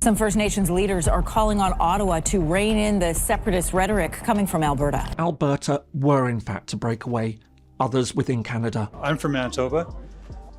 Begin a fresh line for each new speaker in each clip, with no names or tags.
Some First Nations leaders are calling on Ottawa to rein in the separatist rhetoric coming from Alberta.
Alberta were in fact to break away, others within Canada.
I'm from Manitoba.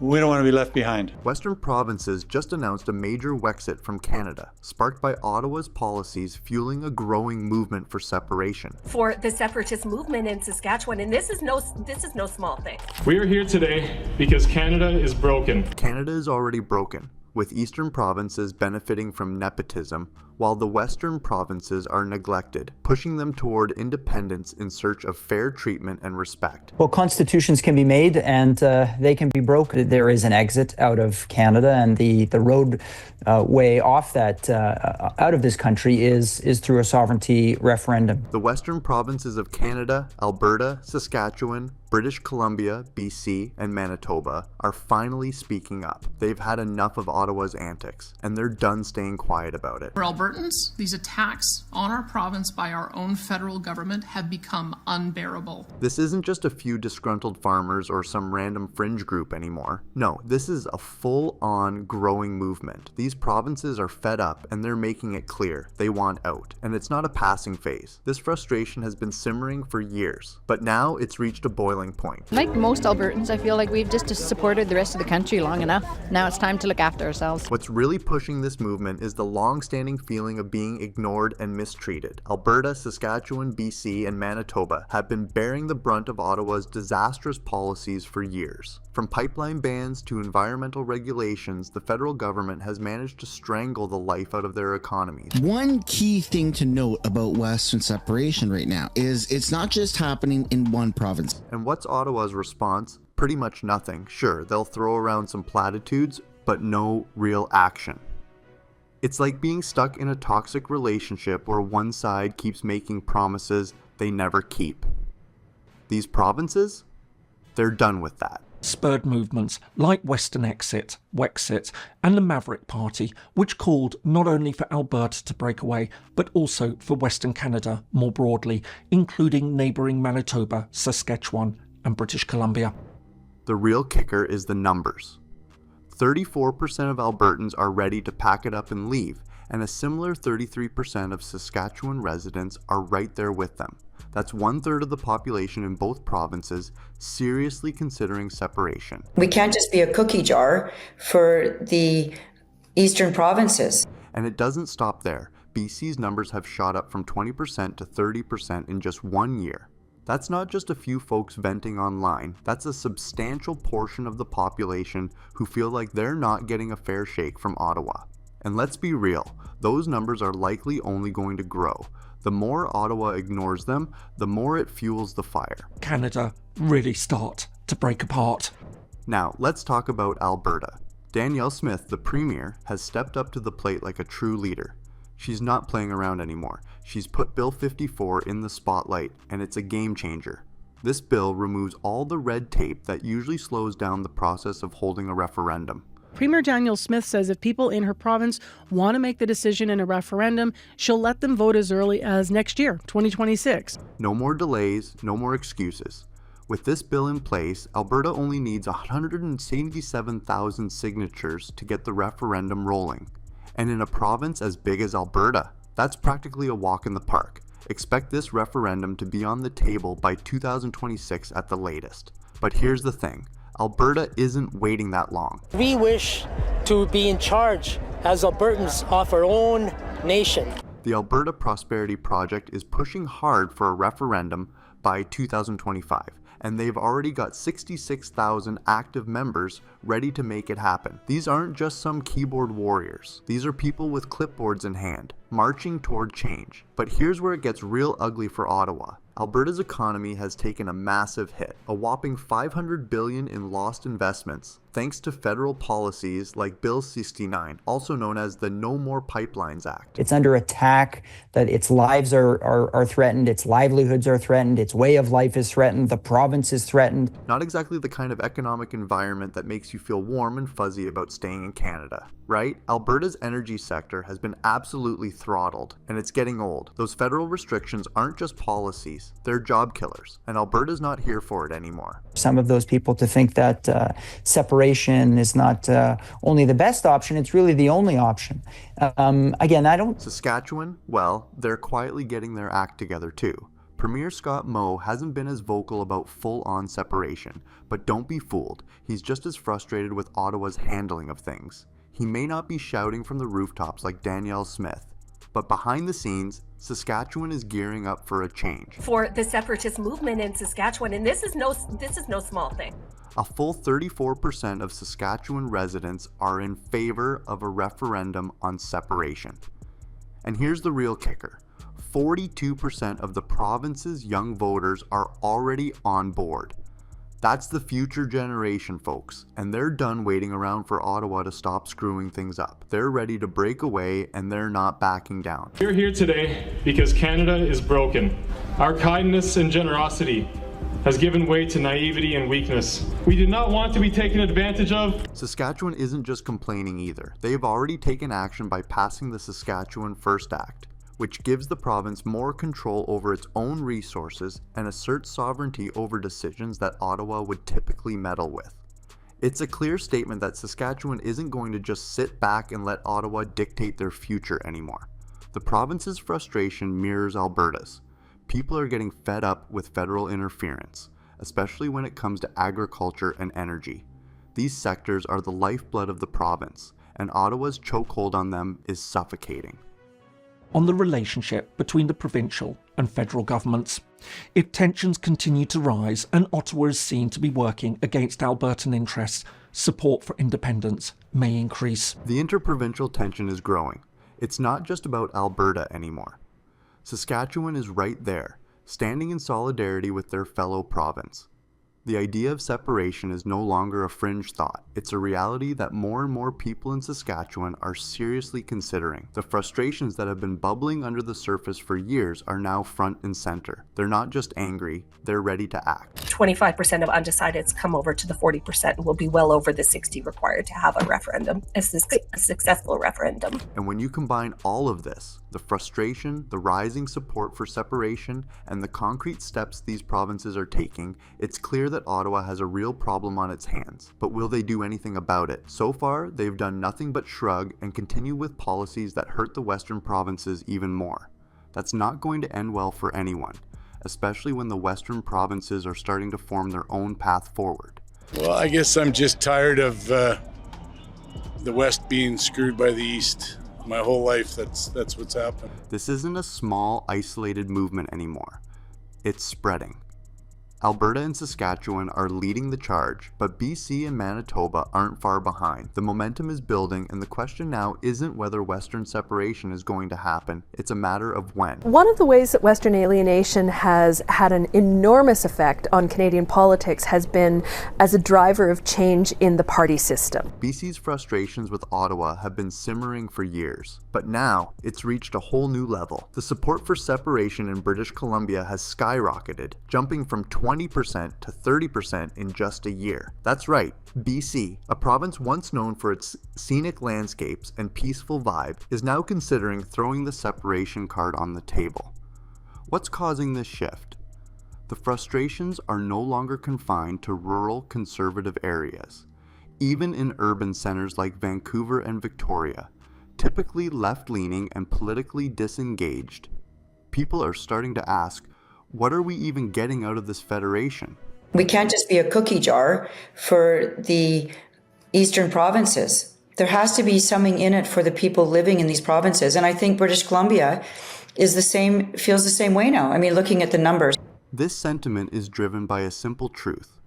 We don't want to be left behind.
Western provinces just announced a major WEXIT from Canada, sparked by Ottawa's policies fueling a growing movement for separation.
For the separatist movement in Saskatchewan, and this is no small thing.
We are here today because Canada is broken.
Canada is already broken, with eastern provinces benefiting from nepotism, while the western provinces are neglected, pushing them toward independence in search of fair treatment and respect.
Well, constitutions can be made and they can be broken. There is an exit out of Canada, and the road way off that out of this country is through a sovereignty referendum.
The western provinces of Canada, Alberta, Saskatchewan, British Columbia, BC, and Manitoba are finally speaking up. They've had enough of Ottawa's antics, and they're done staying quiet about it.
For Albertans, these attacks on our province by our own federal government have become unbearable.
This isn't just a few disgruntled farmers or some random fringe group anymore. No, this is a full-on growing movement. These provinces are fed up, and they're making it clear they want out, and it's not a passing phase. This frustration has been simmering for years, but now it's reached a boiling point.
Like most Albertans, I feel like we've just supported the rest of the country long enough. Now it's time to look after ourselves.
What's really pushing this movement is the long-standing feeling of being ignored and mistreated. Alberta, Saskatchewan, BC, and Manitoba have been bearing the brunt of Ottawa's disastrous policies for years. From pipeline bans to environmental regulations, the federal government has managed to strangle the life out of their economies.
One key thing to note about Western separation right now is it's not just happening in one province.
And what's Ottawa's response? Pretty much nothing. Sure, they'll throw around some platitudes, but no real action. It's like being stuck in a toxic relationship where one side keeps making promises they never keep. These provinces? They're done with that.
Spurred movements like Western Exit, WEXIT, and the Maverick Party, which called not only for Alberta to break away, but also for Western Canada more broadly, including neighbouring Manitoba, Saskatchewan, and British Columbia.
The real kicker is the numbers. 34% of Albertans are ready to pack it up and leave, and a similar 33% of Saskatchewan residents are right there with them. That's 1/3 of the population in both provinces seriously considering separation.
We can't just be a cookie jar for the eastern provinces.
And it doesn't stop there. BC's numbers have shot up from 20% to 30% in just 1 year. That's not just a few folks venting online, that's a substantial portion of the population who feel like they're not getting a fair shake from Ottawa. And let's be real, those numbers are likely only going to grow. The more Ottawa ignores them, the more it fuels the fire.
Canada really start to break apart.
Now, let's talk about Alberta. Danielle Smith, the Premier, has stepped up to the plate like a true leader. She's not playing around anymore. She's put Bill 54 in the spotlight, and it's a game changer. This bill removes all the red tape that usually slows down the process of holding a referendum.
Premier Danielle Smith says if people in her province want to make the decision in a referendum, she'll let them vote as early as next year, 2026.
No more delays, no more excuses. With this bill in place, Alberta only needs 177,000 signatures to get the referendum rolling. And in a province as big as Alberta, that's practically a walk in the park. Expect this referendum to be on the table by 2026 at the latest. But here's the thing, Alberta isn't waiting that long.
We wish to be in charge as Albertans of our own nation.
The Alberta Prosperity Project is pushing hard for a referendum by 2025. And they've already got 66,000 active members ready to make it happen. These aren't just some keyboard warriors. These are people with clipboards in hand, marching toward change. But here's where it gets real ugly for Ottawa. Alberta's economy has taken a massive hit, a whopping $500 billion in lost investments, thanks to federal policies like Bill 69, also known as the No More Pipelines Act.
It's under attack, that its lives are threatened, its livelihoods are threatened, its way of life is threatened, the province is threatened.
Not exactly the kind of economic environment that makes you you feel warm and fuzzy about staying in Canada, right? Alberta's energy sector has been absolutely throttled, and it's getting old. Those federal restrictions aren't just policies, they're job killers, and Alberta's not here for it anymore.
Some of those people to think that separation is not only the best option, it's really the only option. Again, I don't...
Saskatchewan, well, they're quietly getting their act together too. Premier Scott Moe hasn't been as vocal about full-on separation, but don't be fooled, he's just as frustrated with Ottawa's handling of things. He may not be shouting from the rooftops like Danielle Smith, but behind the scenes, Saskatchewan is gearing up for a change.
For the separatist movement in Saskatchewan, and this is no small thing.
A full 34% of Saskatchewan residents are in favor of a referendum on separation. And here's the real kicker. 42% of the province's young voters are already on board. That's the future generation, folks, and they're done waiting around for Ottawa to stop screwing things up. They're ready to break away, and they're not backing down.
We're here today because Canada is broken. Our kindness and generosity has given way to naivety and weakness. We do not want to be taken advantage of.
Saskatchewan isn't just complaining either. They've already taken action by passing the Saskatchewan First Act, which gives the province more control over its own resources and asserts sovereignty over decisions that Ottawa would typically meddle with. It's a clear statement that Saskatchewan isn't going to just sit back and let Ottawa dictate their future anymore. The province's frustration mirrors Alberta's. People are getting fed up with federal interference, especially when it comes to agriculture and energy. These sectors are the lifeblood of the province, and Ottawa's chokehold on them is suffocating.
On the relationship between the provincial and federal governments. If tensions continue to rise and Ottawa is seen to be working against Albertan interests, support for independence may increase.
The interprovincial tension is growing. It's not just about Alberta anymore. Saskatchewan is right there, standing in solidarity with their fellow province. The idea of separation is no longer a fringe thought. It's a reality that more and more people in Saskatchewan are seriously considering. The frustrations that have been bubbling under the surface for years are now front and center. They're not just angry, they're ready to act.
25% of undecideds come over to the 40% and will be well over the 60 required to have a referendum, a successful referendum.
And when you combine all of this, the frustration, the rising support for separation, and the concrete steps these provinces are taking, it's clear that Ottawa has a real problem on its hands. But will they do anything about it? So far, they've done nothing but shrug and continue with policies that hurt the Western provinces even more. That's not going to end well for anyone, especially when the Western provinces are starting to form their own path forward.
Well, I guess I'm just tired of the West being screwed by the East. My whole life, that's what's happened.
This isn't a small, isolated movement anymore. It's spreading. Alberta and Saskatchewan are leading the charge, but BC and Manitoba aren't far behind. The momentum is building, and the question now isn't whether Western separation is going to happen, it's a matter of when.
One of the ways that Western alienation has had an enormous effect on Canadian politics has been as a driver of change in the party system.
BC's frustrations with Ottawa have been simmering for years, but now it's reached a whole new level. The support for separation in British Columbia has skyrocketed, jumping from 20% to 30% in just a year. That's right, BC, a province once known for its scenic landscapes and peaceful vibe, is now considering throwing the separation card on the table. What's causing this shift? The frustrations are no longer confined to rural conservative areas. Even in urban centers like Vancouver and Victoria, typically left-leaning and politically disengaged, people are starting to ask, what are we even getting out of this federation?
We can't just be a cookie jar for the eastern provinces. There has to be something in it for the people living in these provinces. And I think British Columbia feels the same way now. I mean, looking at the numbers.
This sentiment is driven by a simple truth.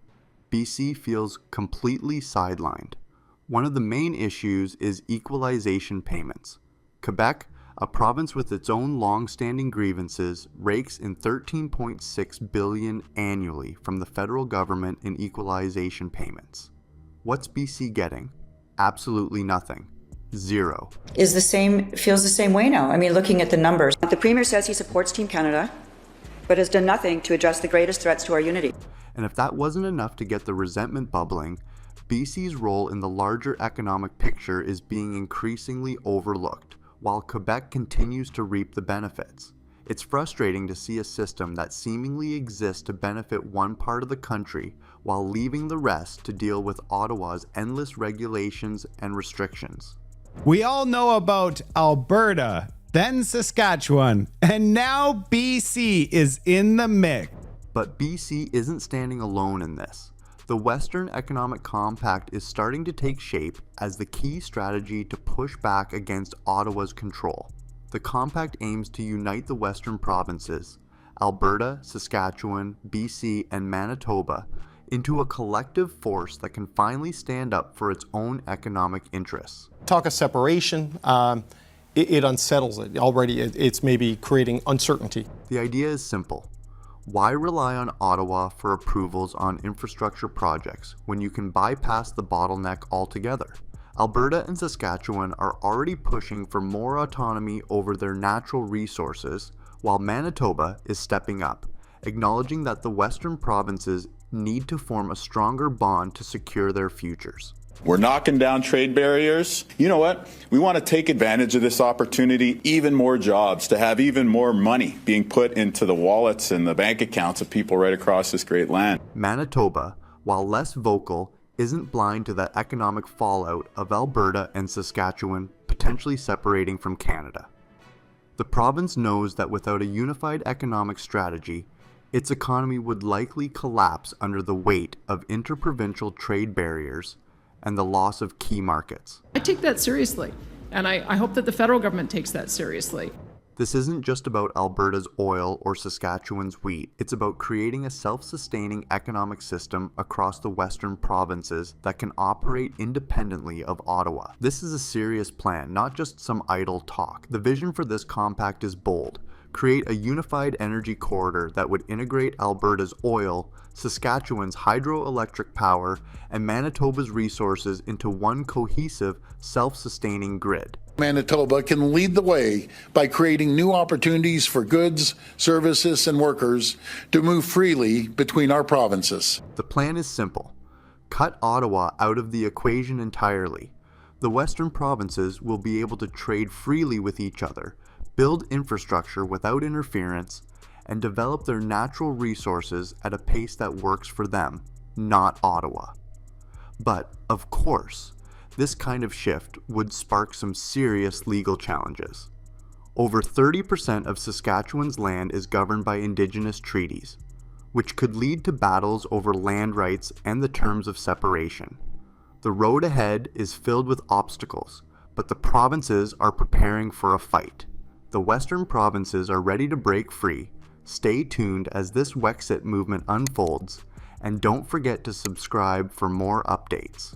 BC feels completely sidelined. One of the main issues is equalization payments. Quebec, a province with its own long-standing grievances, rakes in $13.6 billion annually from the federal government in equalization payments. What's BC getting? Absolutely nothing. Zero.
Feels the same way now. I mean, looking at the numbers. The Premier says he supports Team Canada, but has done nothing to address the greatest threats to our unity.
And if that wasn't enough to get the resentment bubbling, BC's role in the larger economic picture is being increasingly overlooked, while Quebec continues to reap the benefits. It's frustrating to see a system that seemingly exists to benefit one part of the country while leaving the rest to deal with Ottawa's endless regulations and restrictions.
We all know about Alberta, then Saskatchewan, and now BC is in the mix.
But BC isn't standing alone in this. The Western Economic Compact is starting to take shape as the key strategy to push back against Ottawa's control. The compact aims to unite the Western provinces, Alberta, Saskatchewan, BC, and Manitoba, into a collective force that can finally stand up for its own economic interests.
Talk of separation, it unsettles it. Already it's maybe creating uncertainty.
The idea is simple. Why rely on Ottawa for approvals on infrastructure projects when you can bypass the bottleneck altogether? Alberta and Saskatchewan are already pushing for more autonomy over their natural resources, while Manitoba is stepping up, acknowledging that the Western provinces need to form a stronger bond to secure their futures.
We're knocking down trade barriers. You know what? We want to take advantage of this opportunity, even more jobs, to have even more money being put into the wallets and the bank accounts of people right across this great land.
Manitoba, while less vocal, isn't blind to the economic fallout of Alberta and Saskatchewan potentially separating from Canada. The province knows that without a unified economic strategy, its economy would likely collapse under the weight of interprovincial trade barriers and the loss of key markets.
I take that seriously, and I hope that the federal government takes that seriously.
This isn't just about Alberta's oil or Saskatchewan's wheat. It's about creating a self-sustaining economic system across the Western provinces that can operate independently of Ottawa. This is a serious plan, not just some idle talk. The vision for this compact is bold. Create a unified energy corridor that would integrate Alberta's oil, Saskatchewan's hydroelectric power, and Manitoba's resources into one cohesive, self-sustaining grid.
Manitoba can lead the way by creating new opportunities for goods, services, and workers to move freely between our provinces.
The plan is simple. Cut Ottawa out of the equation entirely. The Western provinces will be able to trade freely with each other, build infrastructure without interference, and develop their natural resources at a pace that works for them, not Ottawa. But, of course, this kind of shift would spark some serious legal challenges. Over 30% of Saskatchewan's land is governed by Indigenous treaties, which could lead to battles over land rights and the terms of separation. The road ahead is filled with obstacles, but the provinces are preparing for a fight. The Western provinces are ready to break free. Stay tuned as this WEXIT movement unfolds, and don't forget to subscribe for more updates.